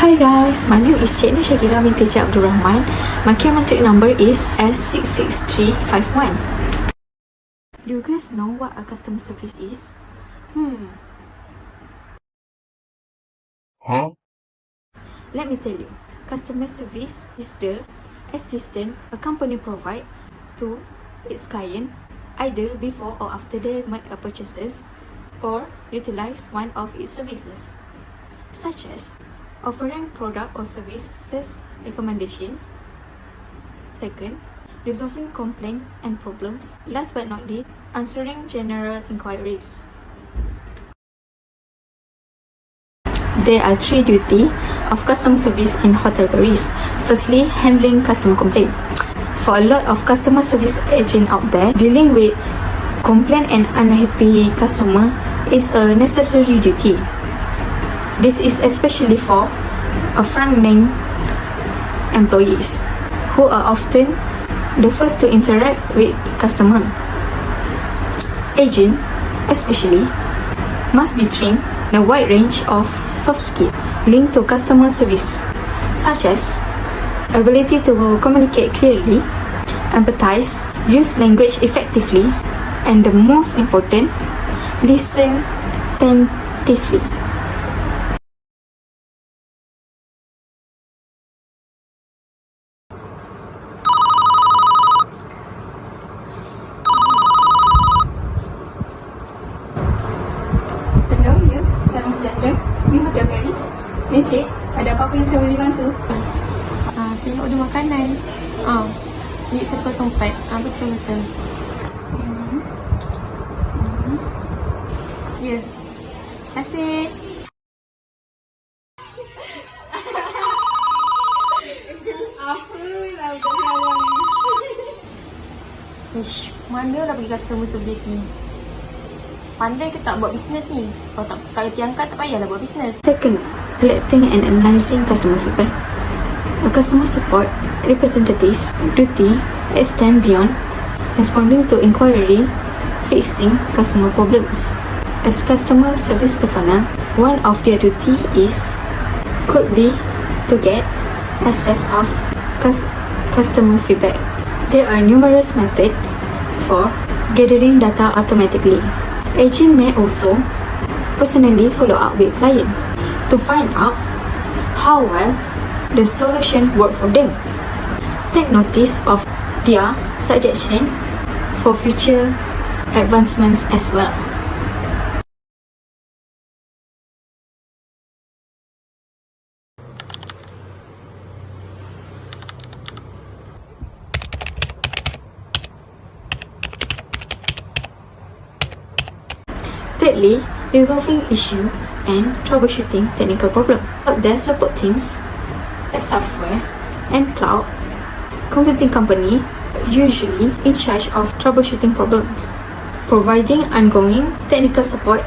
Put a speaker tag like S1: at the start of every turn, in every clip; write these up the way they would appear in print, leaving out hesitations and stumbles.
S1: Hi guys, my name is Cik Nur Shakira binti Cik Abdul Rahman. My matric number is S66351. Do you guys know what a customer service is? Let me tell you. Customer service is the assistance a company provide to its client either before or after they make a purchases or utilize one of its services, such as offering product or services recommendation. Second, resolving complaints and problems. Last but not least, answering general inquiries. There are three duties of customer service in hotel Paris. Firstly, handling customer complaint. For a lot of customer service agents out there, dealing with complaint and unhappy customer is a necessary duty. This is especially for frontline employees who are often the first to interact with customer. Agent, especially, must be trained in a wide range of soft skills linked to customer service, such as ability to communicate clearly, empathize, use language effectively, and the most important, listen attentively. Hello, ya. Salam sejahtera. Ini Hotel Paris. Encik, ada apa-apa yang saya boleh bantu?
S2: Saya nak order makanan. Bilik 104. Betul-betul. Ya. Terima kasih.
S1: Apalah budak kawan ni.
S2: Ish, manalah pergi customer service ni? Pandai ke tak buat bisnes ni? Kalau diangkat tak payahlah buat bisnes.
S1: Second, collecting and analyzing customer feedback. A customer support representative duty extend beyond responding to inquiry, fixing customer problems. As customer service personnel, one of their duty could be to get access of customer feedback. There are numerous methods for gathering data automatically. Agent may also personally follow up with client to find out how well the solution worked for them. Take notice of their suggestion for future advancements as well. Thirdly, resolving issue and troubleshooting technical problem. Their support teams, software and cloud computing company usually in charge of troubleshooting problems, providing ongoing technical support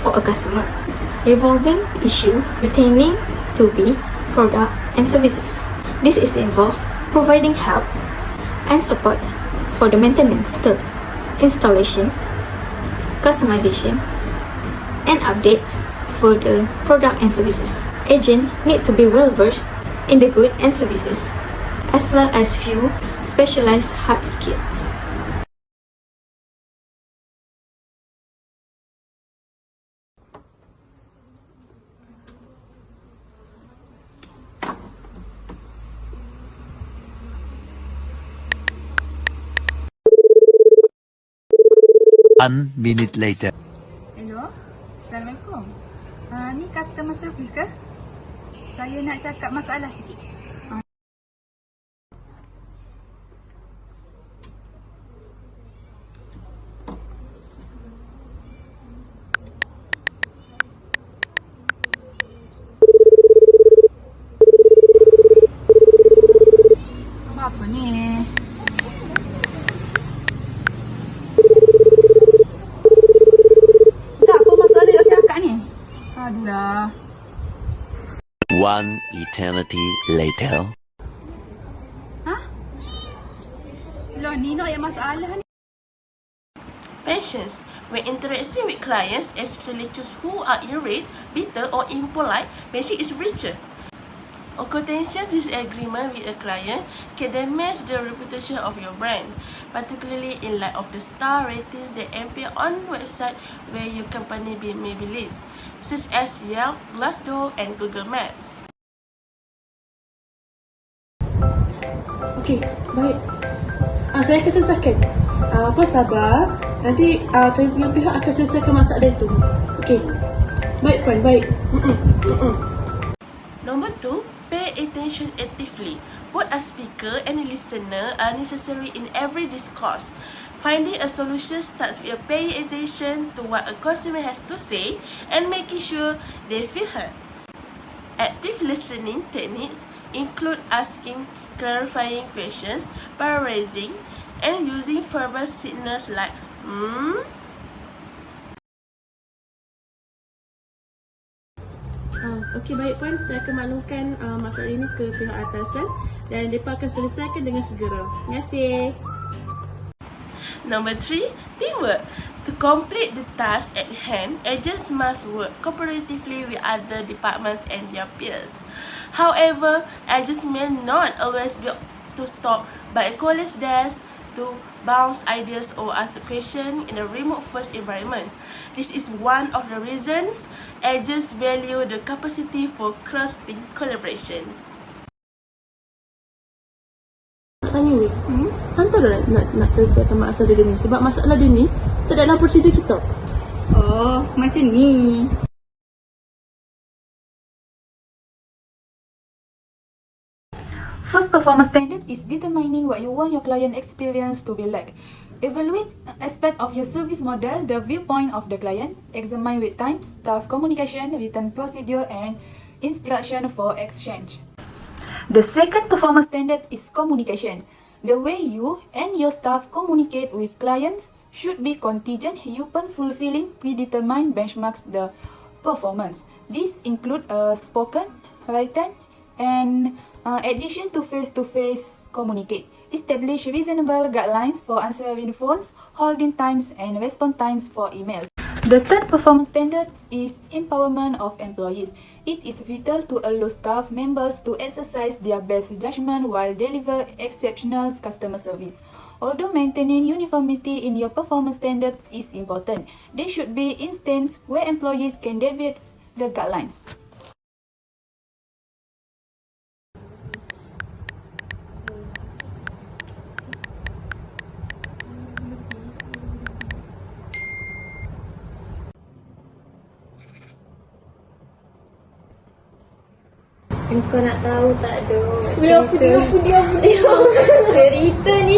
S1: for a customer, resolving issue pertaining to the product and services. This is involved providing help and support for the maintenance, installation, customization, and update for the product and services. Agent need to be well versed in the goods and services, as well as few specialized hard skills.
S3: One minute later.
S4: Hello, Assalamualaikum. Ni customer service ke? Saya nak cakap masalah sikit. Apa ni? Aduh.
S3: One eternity later.
S4: Loh, Nino yang masalah ni.
S5: Patience. When interacting with clients, especially those who are irate, bitter or impolite, patience is richer. A contentious disagreement with a client can damage the reputation of your brand, particularly in light of the star ratings that appear on websites where your company may be listed, such as Yelp, Glassdoor, and Google Maps.
S6: Okey, baik. Saya akan selesaikan. Puan sabar. Nanti kami punya pihak akan selesaikan masalah itu. Okey. Baik puan, baik.
S5: Number 2, pay attention actively. Both a speaker and a listener are necessary in every discourse. Finding a solution starts with paying attention to what a customer has to say and making sure they feel heard. Active listening techniques include asking clarifying questions, paraphrasing, and using verbal signals like
S6: Okey, baik puan. Saya akan maklumkan masalah ini ke pihak atasan dan mereka akan selesaikan dengan segera. Terima kasih.
S5: Number 3, teamwork. To complete the task at hand, agents must work cooperatively with other departments and their peers. However, agents may not always be to stop by a college desk to bounce ideas or ask a question in a remote-first environment. This is one of the reasons agents value the capacity for cross-team collaboration.
S6: Tanya weh. Antara nak selesaikan masalah dia ni sebab masalah dia ni tak dalam prosedur kita.
S4: Oh, macam ni.
S1: First performance standard is determining what you want your client experience to be like. Evaluate aspect of your service model, the viewpoint of the client, examine wait times, staff communication, written procedure, and instruction for exchange. The second performance standard is communication. The way you and your staff communicate with clients should be contingent upon fulfilling predetermined benchmarks the performance. These include spoken, written, and addition to face-to-face communicate. Establish reasonable guidelines for answering phones, holding times, and response times for emails. The third performance standard is empowerment of employees. It is vital to allow staff members to exercise their best judgment while deliver exceptional customer service. Although maintaining uniformity in your performance standards is important, there should be instances where employees can deviate the guidelines.
S2: Kau nak tahu tak ada? Apa dia? Cerita ni.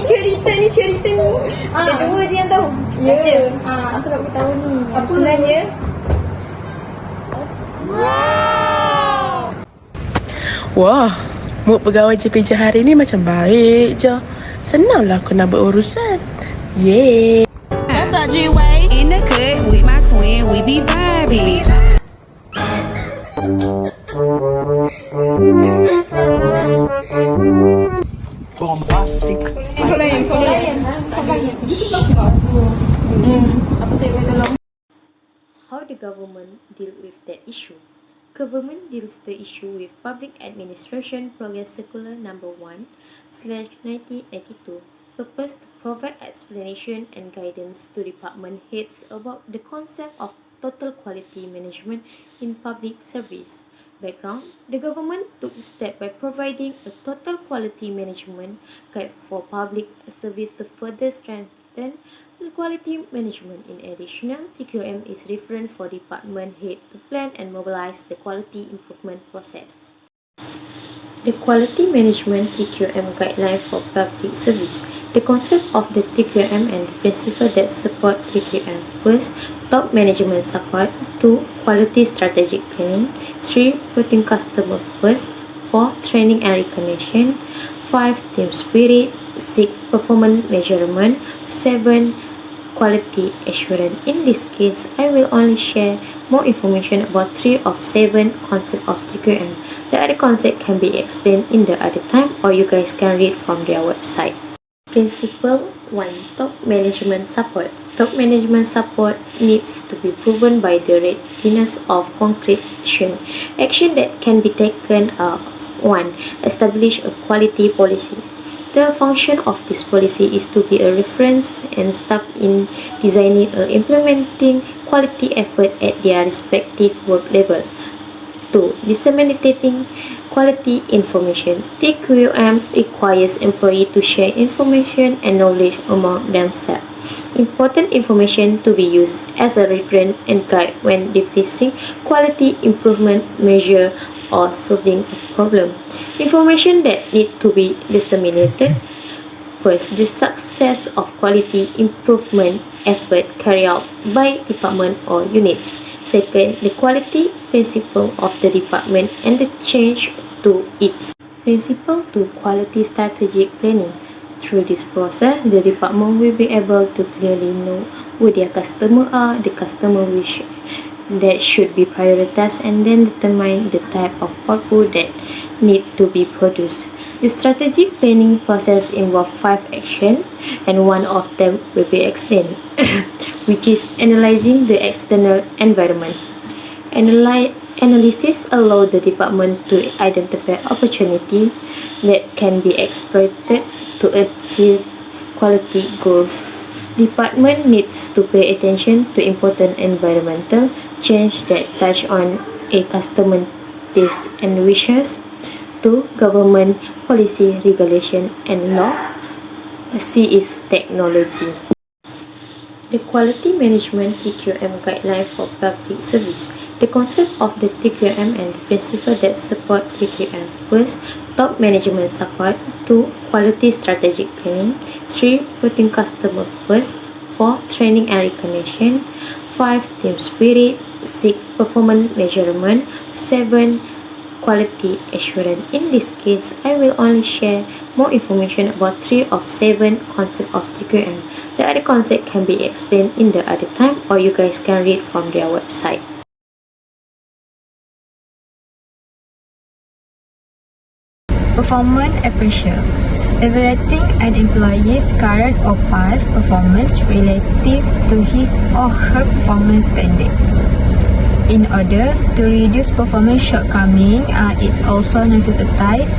S2: Ada dua je yang tahu. Ya. Aku nak beritahu ni. Apa sebenarnya?
S7: Wah, mood pegawai JPJ hari ni macam baik je. Senanglah aku nak berurusan. Yeay.
S8: What's up, G-Way? In the cut with my twin, we be vibing.
S3: Bombastic.
S9: How the government deal with that issue? Government deals the issue with Public Administration Progress Circular Number 1/1982. Purpose to provide explanation and guidance to department heads about the concept of total quality management in public service. Background: the government took step by providing a total quality management guide for public service to further strengthen quality management. In addition, TQM is referent for department head to plan and mobilize the quality improvement process. The Quality Management TQM Guideline for Public Service. The concept of the TQM and the principle that support TQM. First, top management support. 2. Quality strategic planning. 3. Putting customer first. 4. Training and recognition. 5. Team spirit. 6. Performance measurement. 7. Quality assurance. In this case, I will only share more information about 3 of 7 concepts of TQM. The other concept can be explained in the other time, or you guys can read from their website. Principle 1. Top management support. Top management support needs to be proven by the readiness of concrete action. Action that can be taken 1. Establish a quality policy. The function of this policy is to be a reference and staff in designing or implementing quality effort at their respective work level. 2. Disseminating quality information. TQM requires employees to share information and knowledge among themselves. Important information to be used as a reference and guide when devising quality improvement measure or solving a problem. Information that need to be disseminated. First, the success of quality improvement effort carried out by department or units. Second, the quality principle of the department and the change to its principle to quality strategic planning. Through this process, the department will be able to clearly know who their customers are, the customer wish that should be prioritized, and then determine the type of output that need to be produced. The strategic planning process involves 5 actions, and one of them will be explained, which is analyzing the external environment. Analysis allows the department to identify opportunities that can be exploited to achieve quality goals. Department needs to pay attention to important environmental change that touch on a customer tastes and wishes. 2. Government policy, regulation, and law. C is technology. The Quality Management TQM Guideline for Public Service. The concept of the TQM and the principle that support TQM. First, top management support. 2. Quality strategic planning. 3. Putting customer first. 4. Training and recognition. 5. Team spirit. 6. Performance measurement. 7. Quality assurance. In this case, I will only share more information about 3 of 7 concepts of TQM. The other concept can be explained in the other time, or you guys can read from their website.
S2: Performance appraisal. Evaluating an employee's current or past performance relative to his or her performance standard. In order to reduce performance shortcoming, it's also necessitates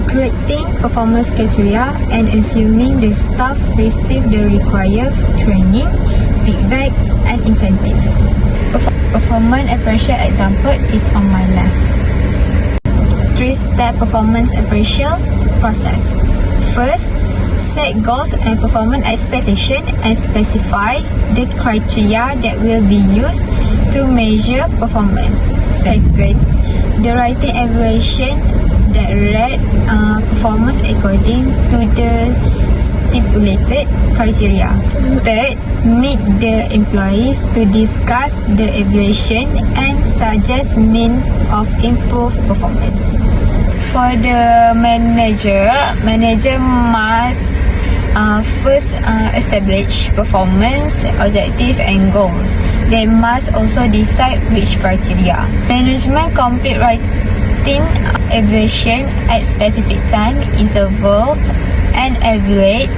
S2: correcting performance criteria and assuming the staff receive the required training, feedback, and incentive. Performance appraisal example is on my left. 3-step performance appraisal process. First, set goals and performance expectation and specify the criteria that will be used to measure performance. Second, the writing evaluation that rate performance according to the stipulated criteria. Third, meet the employees to discuss the evaluation and suggest means of improved performance. For the manager must first establish performance objective and goals. They must also decide which criteria. Management complete writing evaluation at specific time intervals and evaluate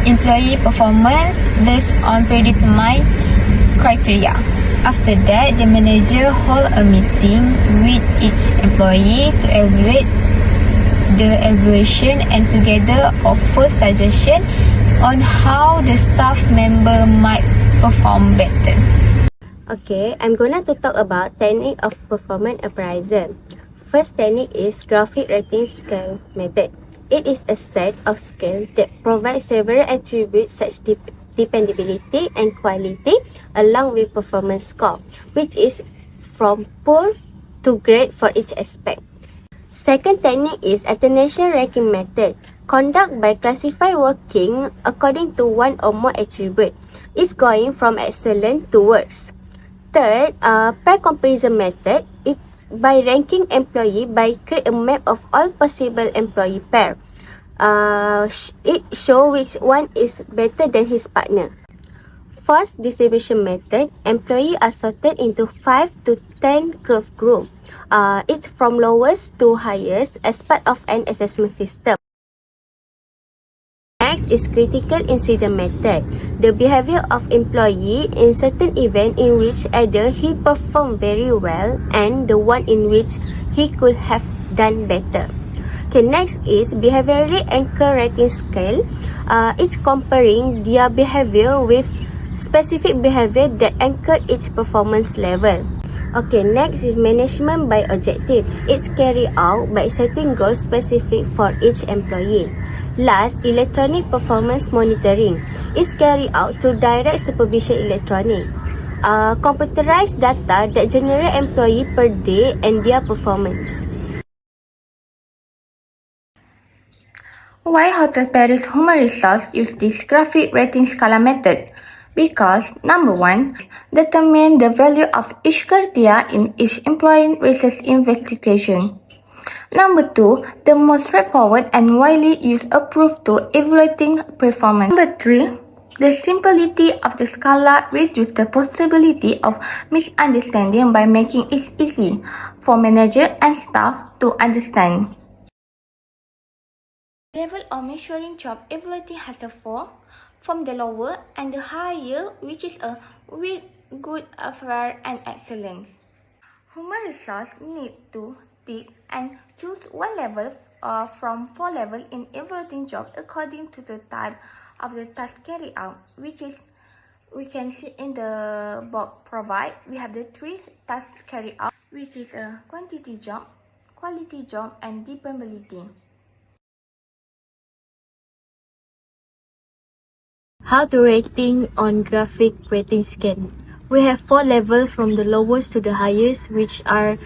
S2: employee performance based on predetermined criteria. After that, the manager hold a meeting with each employee to evaluate the evaluation and together offer suggestion on how the staff member might perform better.
S10: Okay, I'm gonna to talk about technique of performance appraisal. First technique is graphic rating scale method. It is a set of scales that provide several attributes such dependability and quality along with performance score, which is from poor to great for each aspect. Second technique is alternation ranking method. Conduct by classify working according to one or more attribute. It's going from excellent to worse. Third, pair comparison method. It's by ranking employee by create a map of all possible employee pair. It show which one is better than his partner. Fourth, distribution method. Employees are sorted into 5 to 10 curve group. It's from lowest to highest as part of an assessment system. Next is critical incident method. The behavior of employee in certain event in which either he performed very well and the one in which he could have done better. Okay, next is behaviorally anchored rating scale. It's comparing their behavior with specific behavior that anchor each performance level. Okay, next is management by objective. It's carried out by setting goals specific for each employee. Last, electronic performance monitoring. It's carried out through direct supervision electronic. Computerized data that generate employee per day and their performance.
S11: Why Hotel Paris Human Resource use this graphic rating scala method? Because number 1, determine the value of each criteria in each employee research investigation. Number 2, the most straightforward and widely used approach to evaluating performance. Number 3, the simplicity of the scala reduces the possibility of misunderstanding by making it easy for manager and staff to understand. Level of measuring job evaluating has a form from the lower and the higher, which is a weak, good, fair, and excellent. Human resource need to tick and choose one level from 4 levels in evaluating job according to the type of the task carried out, which is we can see in the box provide. We have the 3 tasks carried out, which is a quantity job, quality job, and dependability.
S9: How to rating on graphic rating scale. We have 4 levels from the lowest to the highest, which are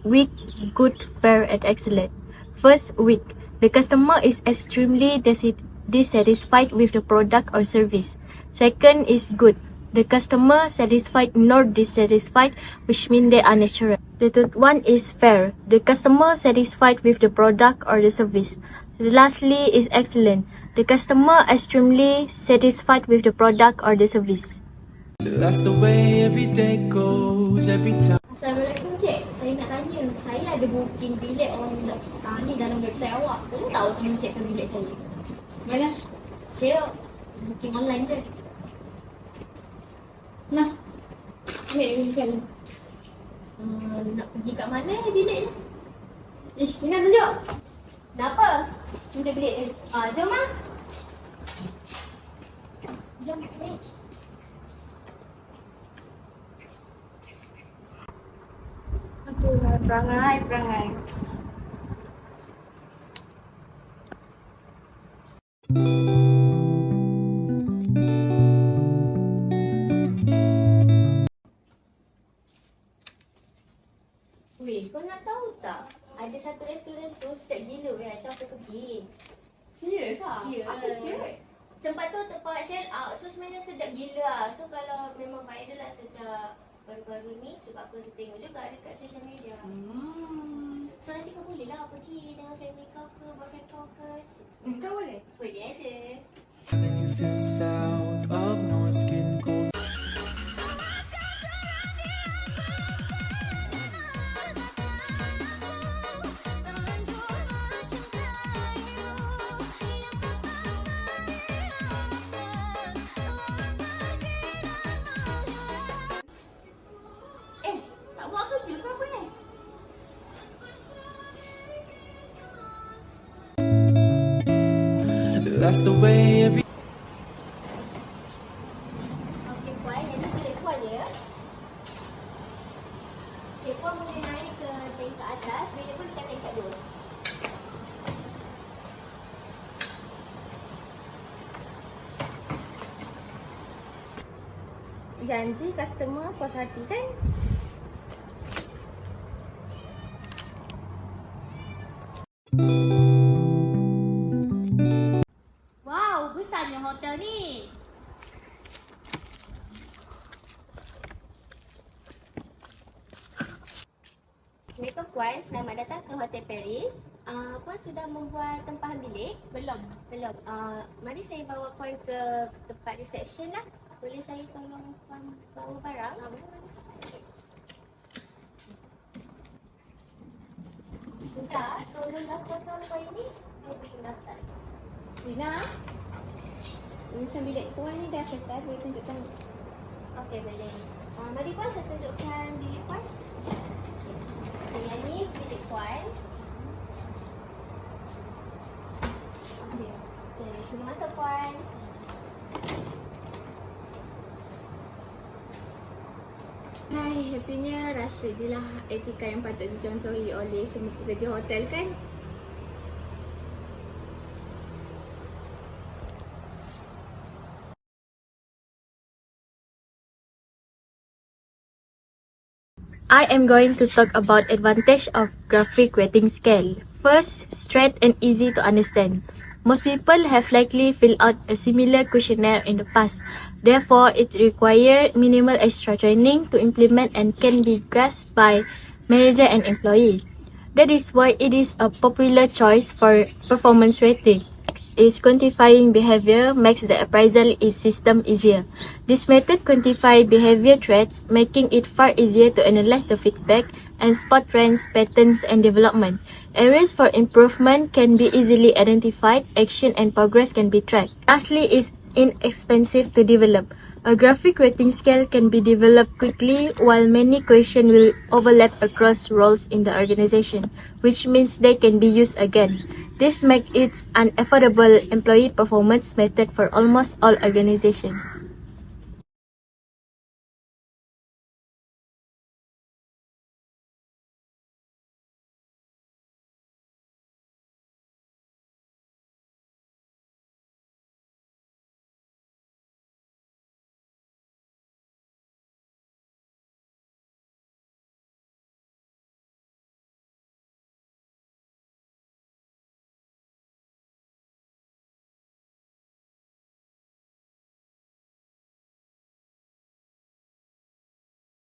S9: weak, good, fair, and excellent. First, weak. The customer is extremely dissatisfied with the product or service. Second is good. The customer satisfied nor dissatisfied, which means they are natural. The third one is fair. The customer satisfied with the product or the service. Lastly is excellent. The customer extremely satisfied with the product or the service.
S3: That's the way every day goes, every time.
S12: Assalamualaikum cik, saya nak tanya, saya ada booking bilik ni dalam website awak. Boleh tahu tolong cekkan bilik saya? Mana? Saya booking online je. Nah, ni kan nak pergi kat mana bilik ni? Ish, Nina tunjuk. Kenapa? Tunjuk bilik ni. Jom ah. Jom ni.
S11: Aduh, perangai.
S10: Weh, kau nak tahu tak? Ada satu restoran tu sedap gila weh, tak aku pergi.
S12: Serius ah?
S10: Ya.
S12: Apa serius?
S10: Tempat tu tempat shell out, so sebenarnya sedap gila lah. So kalau memang viral lah sejak baru-baru ni, sebab aku tengok juga dekat social media. So nanti kau boleh lah pergi dengan family kau ke, boyfriend kau ke.
S12: Kau boleh?
S10: Boleh aja.
S3: And then you feel south of north, skin cold.
S10: Tak buat kerja ke apa ni?
S3: That's the way every.
S10: Okey puan, yang ni bilik puan ya. Okey, puan boleh naik ke tingkat atas, bilik pun dekat tingkat 2.
S11: Janji customer puas hati kan?
S12: Wow, besarnya hotel ni.
S10: Assalamualaikum puan, selamat datang ke Hotel Paris. Puan sudah membuat tempahan bilik?
S12: Belum.
S10: Belum. Mari saya bawa puan ke tempat reception lah. Boleh saya tolong puan bawa barang? Bentar, tolong daftar puan ini. Saya boleh daftar.
S12: Rina, urusan bilik puan ni dah selesai, boleh tunjukkan?
S10: Okey, boleh. Mari puan, saya tunjukkan bilik puan. Yang ni bilik puan. masuk puan.
S11: Hai, happynya rasa inilah etika yang patut dicontohi oleh semua pekerja hotel kan?
S13: I am going to talk about advantage of graphic rating scale. First, straight and easy to understand. Most people have likely filled out a similar questionnaire in the past. Therefore, it requires minimal extra training to implement and can be grasped by manager and employee. That is why it is a popular choice for performance rating. Next is quantifying behavior makes the appraisal system easier. This method quantifies behavior traits, making it far easier to analyze the feedback and spot trends, patterns, and development. Areas for improvement can be easily identified, action and progress can be tracked. Lastly is inexpensive to develop. A graphic rating scale can be developed quickly while many questions will overlap across roles in the organization, which means they can be used again. This makes it an affordable employee performance method for almost all organizations.